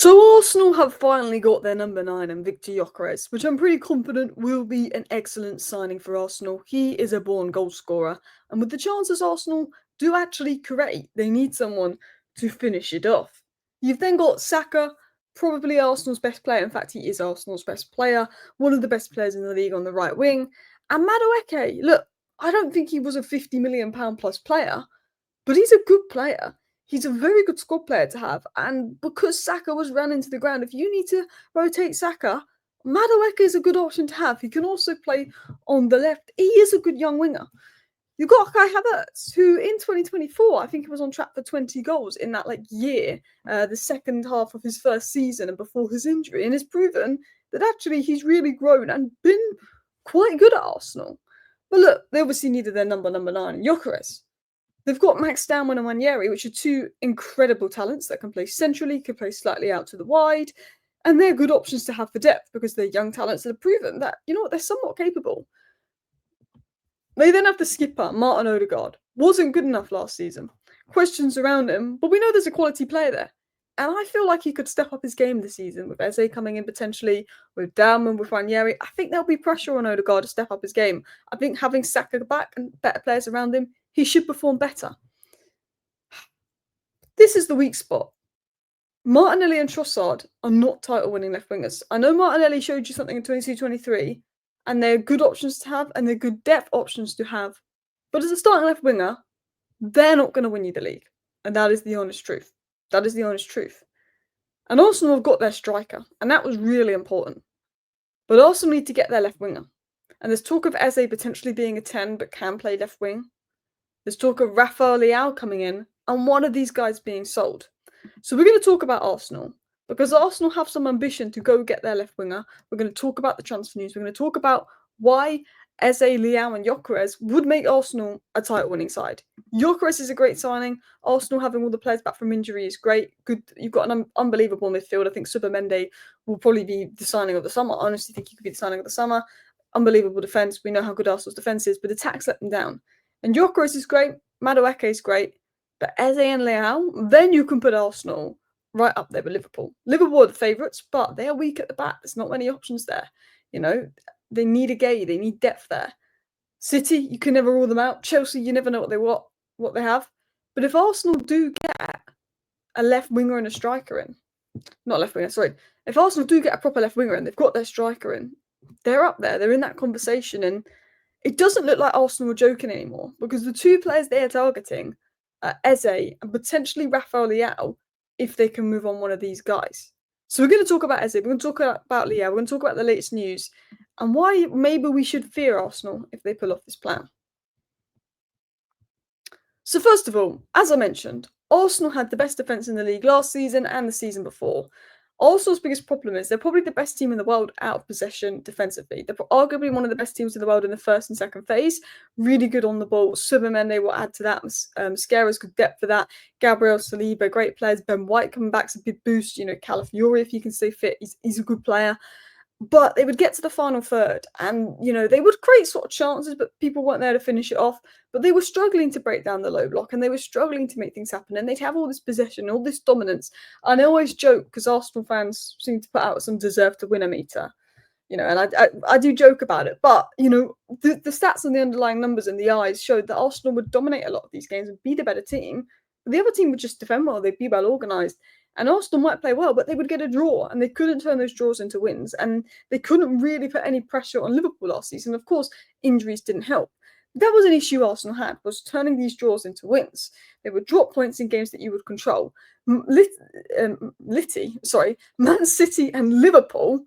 So Arsenal have finally got their number 9 in Viktor Gyökeres, which I'm pretty confident will be an excellent signing for Arsenal. He is a born goal scorer, and with the chances Arsenal do actually create, they need someone to finish it off. You've then got Saka, probably Arsenal's best player. In fact, he is Arsenal's best player, one of the best players in the league on the right wing. And Madueke, look, I don't think he was a £50 million plus player, but he's a good player. He's a very good squad player to have. And because Saka was run into the ground, if you need to rotate Saka, Madueke is a good option to have. He can also play on the left. He is a good young winger. You've got Kai Havertz, who in 2024, I think he was on track for 20 goals in that year, the second half of his first season and before his injury, and has proven that actually he's really grown and been quite good at Arsenal. But look, they obviously needed their number 9, Gyökeres. They've got Max Downman and Ranieri, which are two incredible talents that can play centrally, can play slightly out to the wide, and they're good options to have for depth because they're young talents that have proven that, they're somewhat capable. They then have the skipper, Martin Odegaard. Wasn't good enough last season. Questions around him, but we know there's a quality player there. And I feel like he could step up his game this season with Eze coming in potentially, with Downman, with Ranieri. I think there'll be pressure on Odegaard to step up his game. I think having Saka back and better players around him, he should perform better. This is the weak spot. Martinelli and Trossard are not title-winning left wingers. I know Martinelli showed you something in 22-23, and they're good options to have, and they're good depth options to have. But as a starting left winger, they're not going to win you the league. And that is the honest truth. That is the honest truth. And Arsenal have got their striker, and that was really important. But Arsenal need to get their left winger. And there's talk of Eze potentially being a 10 but can play left wing. There's talk of Rafael Leão coming in, and one of these guys being sold. So we're going to talk about Arsenal, because Arsenal have some ambition to go get their left winger. We're going to talk about the transfer news. We're going to talk about why Eze, Leão and Gyökeres would make Arsenal a title-winning side. Gyökeres is a great signing. Arsenal having all the players back from injury is great. Good. You've got an unbelievable midfield. I think Subamende will probably be the signing of the summer. I honestly think he could be the signing of the summer. Unbelievable defence. We know how good Arsenal's defence is, but attacks let them down. And Gyökeres is great. Madueke is great. But Eze and Leão, then you can put Arsenal right up there with Liverpool. Liverpool are the favourites, but they are weak at the back. There's not many options there. They need a gay. They need depth there. City, you can never rule them out. Chelsea, you never know what they have. But if Arsenal do get a left winger and a striker in, not left winger, sorry. If Arsenal do get a proper left winger in, they've got their striker in, they're up there. They're in that conversation. And it doesn't look like Arsenal are joking anymore, because the two players they are targeting are Eze and potentially Rafael Leão if they can move on one of these guys. So we're going to talk about Eze, we're going to talk about Leão, we're going to talk about the latest news and why maybe we should fear Arsenal if they pull off this plan. So first of all, as I mentioned, Arsenal had the best defence in the league last season and the season before. Arsenal's biggest problem is they're probably the best team in the world out of possession defensively. They're arguably one of the best teams in the world in the first and second phase. Really good on the ball. Subamende will add to that. Mascara's good depth for that. Gabriel Saliba, great players. Ben White coming back's a big boost. Calafiori, if he can stay fit, he's a good player. But they would get to the final third and, they would create sort of chances, but people weren't there to finish it off. But they were struggling to break down the low block and they were struggling to make things happen. And they'd have all this possession, all this dominance. And I always joke, because Arsenal fans seem to put out some deserve to win meter, and I do joke about it. But, the stats and the underlying numbers and the eyes showed that Arsenal would dominate a lot of these games and be the better team. But the other team would just defend well. They'd be well organised. And Arsenal might play well, but they would get a draw, and they couldn't turn those draws into wins, and they couldn't really put any pressure on Liverpool last season. Of course, injuries didn't help. That was an issue Arsenal had, was turning these draws into wins. They would drop points in games that you would control. Man City and Liverpool,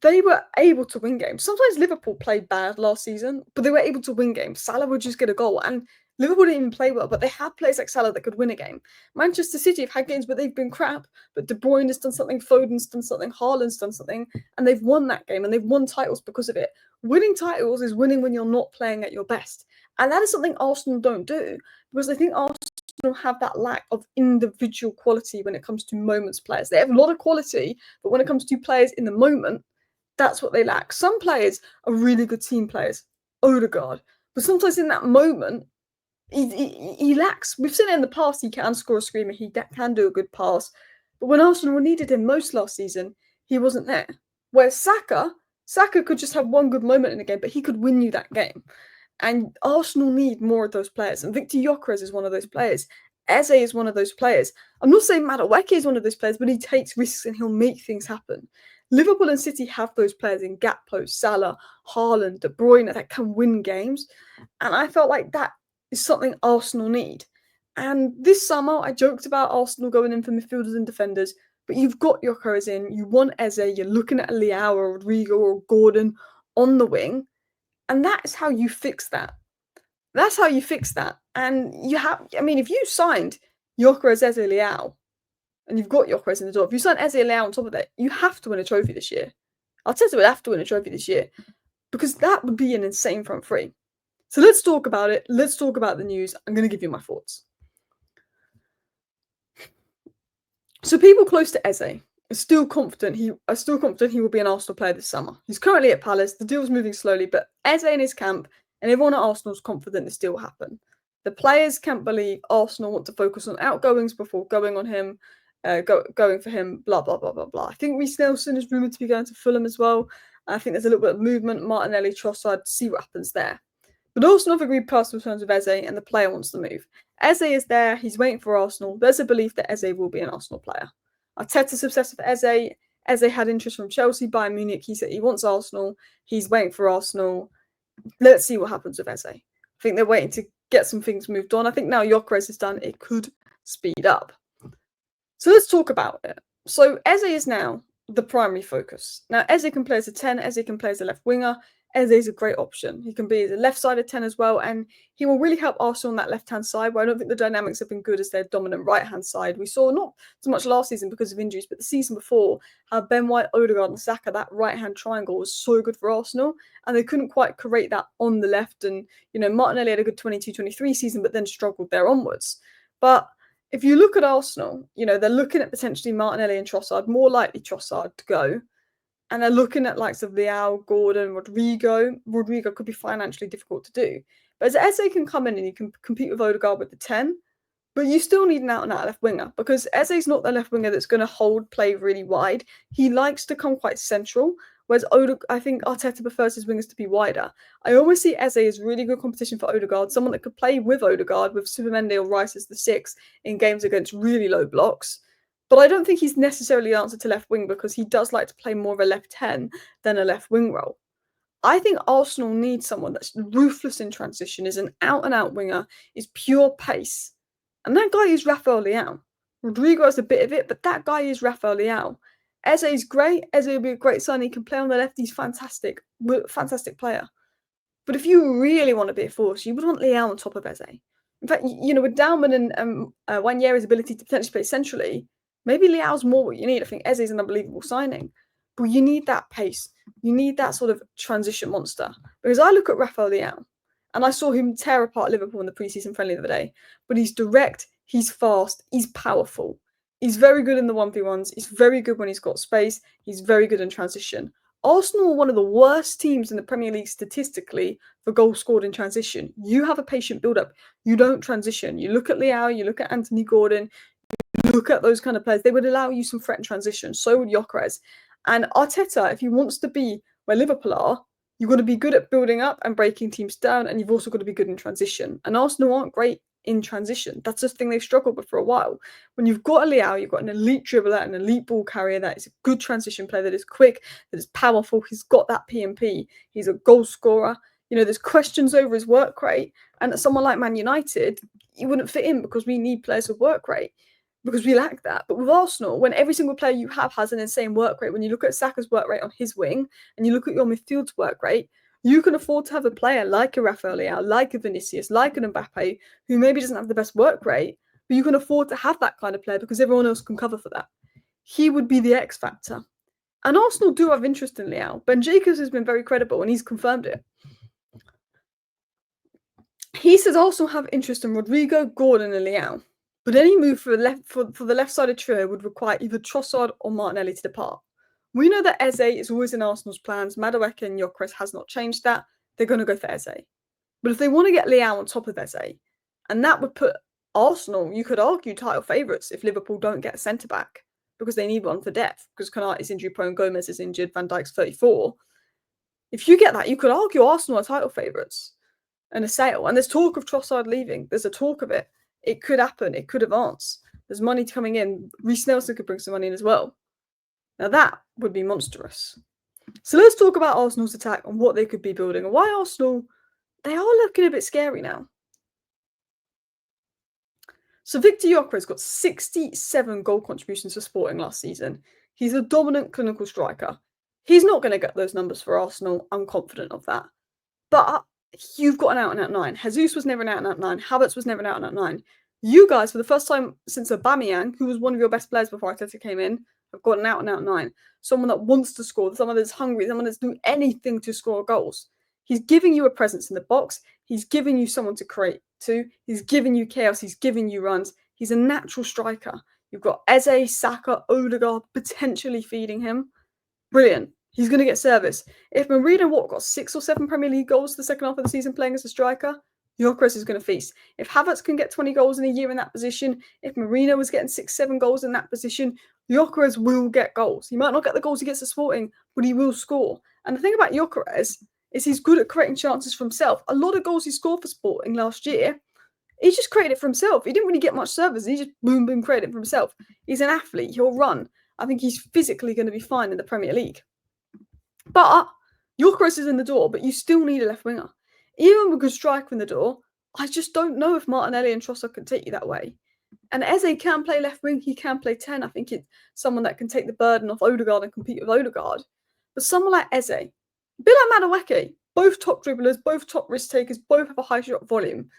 they were able to win games. Sometimes Liverpool played bad last season, but they were able to win games. Salah would just get a goal, and Liverpool didn't even play well, but they had players like Salah that could win a game. Manchester City have had games where they've been crap, but De Bruyne has done something, Foden's done something, Haaland's done something, and they've won that game, and they've won titles because of it. Winning titles is winning when you're not playing at your best. And that is something Arsenal don't do, because I think Arsenal have that lack of individual quality when it comes to moments players. They have a lot of quality, but when it comes to players in the moment, that's what they lack. Some players are really good team players, Odegaard, but sometimes in that moment, He lacks. We've seen it in the past. He can score a screamer. He can do a good pass. But when Arsenal needed him most last season, he wasn't there. Whereas Saka could just have one good moment in a game, but he could win you that game. And Arsenal need more of those players. And Viktor Gyökeres is one of those players. Eze is one of those players. I'm not saying Madueke is one of those players, but he takes risks and he'll make things happen. Liverpool and City have those players in Gakpo, Salah, Haaland, De Bruyne that can win games. And I felt like that is something Arsenal need. And this summer, I joked about Arsenal going in for midfielders and defenders, but you've got Gyökeres in, you want Eze, you're looking at Leão or Rodrigo or Gordon on the wing, and that's how you fix that. That's how you fix that. And you have, I mean, if you signed Gyökeres, Eze, Leão, and you've got Gyökeres in the door, if you sign Eze, Leão on top of that, you have to win a trophy this year. Arteta would have to win a trophy this year because that would be an insane front three. So let's talk about it. Let's talk about the news. I'm going to give you my thoughts. So people close to Eze are still confident he will be an Arsenal player this summer. He's currently at Palace. The deal's moving slowly, but Eze in his camp and everyone at Arsenal is confident this deal will happen. The players can't believe Arsenal want to focus on outgoings before going on him, going for him, blah, blah, blah, blah, blah. I think Reece Nelson is rumoured to be going to Fulham as well. I think there's a little bit of movement. Martinelli, Trossard, see what happens there. But Arsenal have agreed personal terms with Eze and the player wants to move. Eze is there, he's waiting for Arsenal. There's a belief that Eze will be an Arsenal player. Arteta's obsessed with Eze. Eze had interest from Chelsea, Bayern Munich. He said he wants Arsenal. He's waiting for Arsenal. Let's see what happens with Eze. I think they're waiting to get some things moved on. I think now Gyökeres is done, it could speed up. So let's talk about it. So Eze is now the primary focus. Now Eze can play as a 10, Eze can play as a left winger. Eze is a great option. He can be the left-sided 10 as well, and he will really help Arsenal on that left-hand side, where I don't think the dynamics have been good as their dominant right-hand side. We saw not so much last season because of injuries, but the season before, how Ben White, Odegaard and Saka, that right-hand triangle was so good for Arsenal, and they couldn't quite create that on the left. And, Martinelli had a good 22-23 season, but then struggled there onwards. But if you look at Arsenal, they're looking at potentially Martinelli and Trossard, more likely Trossard to go. And they're looking at likes of Leão, Gordon, Rodrigo. Rodrigo could be financially difficult to do. But as Eze can come in and you can compete with Odegaard with the 10, but you still need an out-and-out left winger because Eze's not the left winger that's going to hold play really wide. He likes to come quite central, whereas I think Arteta prefers his wingers to be wider. I always see Eze as really good competition for Odegaard, someone that could play with Odegaard, with Supermendy or Rice as the 6 in games against really low blocks. But I don't think he's necessarily the answer to left wing because he does like to play more of a left 10 than a left wing role. I think Arsenal needs someone that's ruthless in transition, is an out-and-out winger, is pure pace. And that guy is Rafael Leão. Rodrigo has a bit of it, but that guy is Rafael Leão. Eze is great. Eze will be a great sign. He can play on the left. He's fantastic. Fantastic player. But if you really want to be a force, you would want Leão on top of Eze. In fact, with Dalman and Wanyere's ability to potentially play centrally, maybe Leao's more what you need. I think Eze's an unbelievable signing. But you need that pace. You need that sort of transition monster. Because I look at Rafael Leão, and I saw him tear apart Liverpool in the pre-season friendly the other day. But he's direct, he's fast, he's powerful. He's very good in the 1v1s. He's very good when he's got space. He's very good in transition. Arsenal are one of the worst teams in the Premier League statistically for goals scored in transition. You have a patient build-up. You don't transition. You look at Leão, you look at Anthony Gordon, look at those kind of players, they would allow you some threat and transition. So would Gyökeres. And Arteta, if he wants to be where Liverpool are, you've got to be good at building up and breaking teams down, and you've also got to be good in transition. And Arsenal aren't great in transition. That's the thing they've struggled with for a while. When you've got a Leão, you've got an elite dribbler, an elite ball carrier that is a good transition player, that is quick, that is powerful. He's got that P&P. He's a goal scorer. There's questions over his work rate. And someone like Man United, he wouldn't fit in because we need players with work rate, because we lack that. But with Arsenal, when every single player you have has an insane work rate, when you look at Saka's work rate on his wing and you look at your midfield's work rate, you can afford to have a player like a Rafael Leão, like a Vinicius, like an Mbappe, who maybe doesn't have the best work rate, but you can afford to have that kind of player because everyone else can cover for that. He would be the X factor. And Arsenal do have interest in Leão. Ben Gyökeres has been very credible and he's confirmed it. He says Arsenal have interest in Rodrigo, Gordon and Leão. But any move for the left-sided trio would require either Trossard or Martinelli to depart. We know that Eze is always in Arsenal's plans. Madueke and Gyökeres has not changed that. They're going to go for Eze. But if they want to get Leão on top of Eze, And that would put Arsenal, you could argue, title favourites if Liverpool don't get a centre back because they need one for depth because Konate's injury prone, Gomez is injured, Van Dijk's 34. If you get that, you could argue Arsenal are title favourites and a sale. And there's talk of Trossard leaving. There's a talk of it. It could happen. It could advance. There's money coming in. Reece Nelson could bring some money in as well. Now that would be monstrous. So let's talk about Arsenal's attack and what they could be building and why Arsenal, they are looking a bit scary now. So Viktor Gyökeres got 67 goal contributions for Sporting last season. He's a dominant clinical striker. He's not going to get those numbers for Arsenal. I'm confident of that. But you've got an out-and-out 9. Jesus was never an out-and-out 9. Havertz was never an out-and-out 9. You guys, for the first time since Aubameyang, who was one of your best players before Arteta came in, have got an out-and-out 9. Someone that wants to score, someone that's hungry, someone that's doing anything to score goals. He's giving you a presence in the box. He's giving you someone to create to. He's giving you chaos. He's giving you runs. He's a natural striker. You've got Eze, Saka, Odegaard potentially feeding him. Brilliant. He's going to get service. If Marino got 6 or 7 Premier League goals the second half of the season playing as a striker, Gyökeres is going to feast. If Havertz can get 20 goals in a year in that position, if Marino was getting 6, 7 goals in that position, Gyökeres will get goals. He might not get the goals he gets at Sporting, but he will score. And the thing about Gyökeres is he's good at creating chances for himself. A lot of goals he scored for Sporting last year, he just created it for himself. He didn't really get much service. He just boom, boom, created it for himself. He's an athlete. He'll run. I think he's physically going to be fine in the Premier League. But Gyökeres is in the door, but you still need a left winger. Even with a good striker in the door, I just don't know if Martinelli and Trossard can take you that way. And Eze can play left wing, he can play 10. I think it's someone that can take the burden off Odegaard and compete with Odegaard. But someone like Eze, a bit like Madueke, both top dribblers, both top risk takers, both have a high shot volume.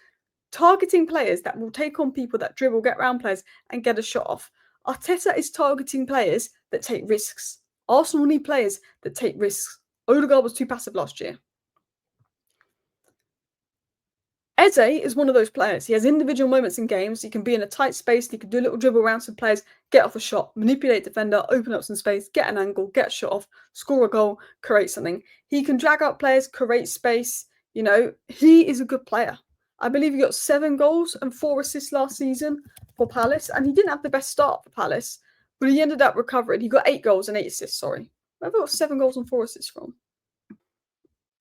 Targeting players that will take on people that dribble, get round players, and get a shot off. Arteta is targeting players that take risks. Arsenal need players that take risks. Odegaard was too passive last year. Eze is one of those players. He has individual moments in games. He can be in a tight space. He can do a little dribble around some players, get off a shot, manipulate defender, open up some space, get an angle, get a shot off, score a goal, create something. He can drag out players, create space. You know, he is a good player. I believe he got 7 goals and 4 assists last season for Palace. And he didn't have the best start for Palace, but he ended up recovering. He got 8 goals and 8 assists, sorry. Where have I got 7 goals and 4 assists from?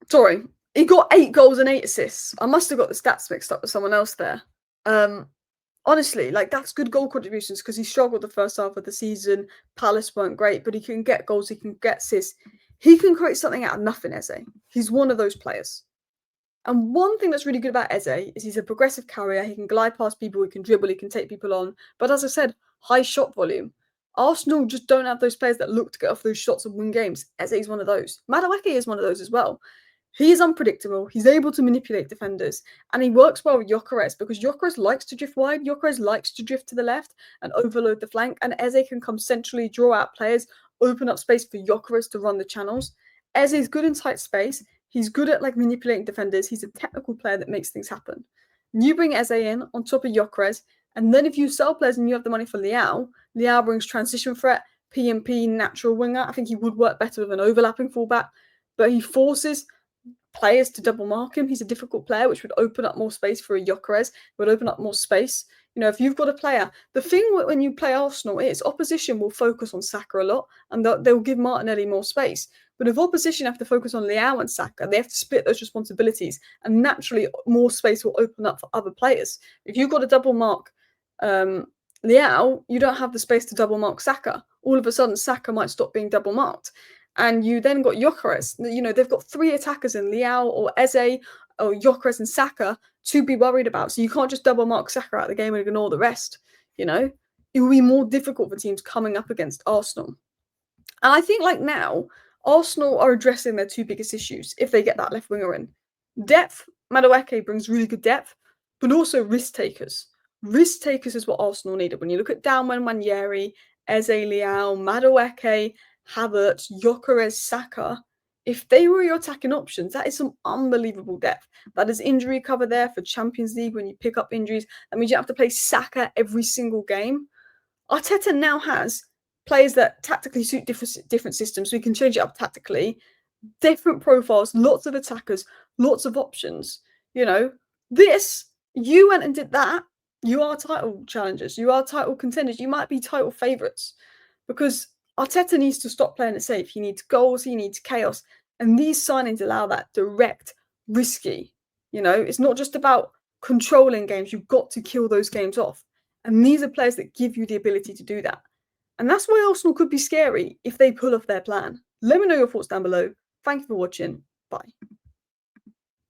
Sorry. He got 8 goals and 8 assists. I must have got the stats mixed up with someone else there. Honestly, like that's good goal contributions because he struggled the first half of the season. Palace weren't great, but he can get goals, he can get assists. He can create something out of nothing, Eze. He's one of those players. And one thing that's really good about Eze is he's a progressive carrier. He can glide past people, he can dribble, he can take people on. But as I said, high shot volume. Arsenal just don't have those players that look to get off those shots and win games. Eze is one of those. Madueke is one of those as well. He is unpredictable. He's able to manipulate defenders. And he works well with Gyökeres because Gyökeres likes to drift wide. Gyökeres likes to drift to the left and overload the flank. And Eze can come centrally, draw out players, open up space for Gyökeres to run the channels. Eze is good in tight space. He's good at like manipulating defenders. He's a technical player that makes things happen. You bring Eze in on top of Gyökeres. And then if you sell players and you have the money for Leão, Leão brings transition threat, PMP, natural winger. I think he would work better with an overlapping fullback. But he forces players to double mark him. He's a difficult player, which would open up more space for a Gyökeres. It would open up more space. You know, if you've got a player, the thing when you play Arsenal is opposition will focus on Saka a lot and they'll give Martinelli more space. But if opposition have to focus on Leão and Saka, they have to split those responsibilities and naturally more space will open up for other players. If you've got to double mark Leão, you don't have the space to double mark Saka. All of a sudden, Saka might stop being double marked. And you then got Gyökeres. You know, they've got 3 attackers in Leão or Eze or Gyökeres and Saka to be worried about. So you can't just double mark Saka out of the game and ignore the rest. You know, it will be more difficult for teams coming up against Arsenal. And I think like now, Arsenal are addressing their 2 biggest issues if they get that left winger in. Depth, Madueke brings really good depth, but also risk takers. Risk takers is what Arsenal needed. When you look at Downman, Wanyeri, Eze, Leão, Madueke, Havertz, Gyökeres, Saka, if they were your attacking options, that is some unbelievable depth. That is injury cover there for Champions League when you pick up injuries. That means you have to play Saka every single game. Arteta now has players that tactically suit different systems. So we can change it up tactically. Different profiles, lots of attackers, lots of options. You know, this You went and did that. You are title challengers. You are title contenders. You might be title favourites because Arteta needs to stop playing it safe. He needs goals. He needs chaos. And these signings allow that direct, risky. It's not just about controlling games. You've got to kill those games off. And these are players that give you the ability to do that. And that's why Arsenal could be scary if they pull off their plan. Let me know your thoughts down below. Thank you for watching. Bye.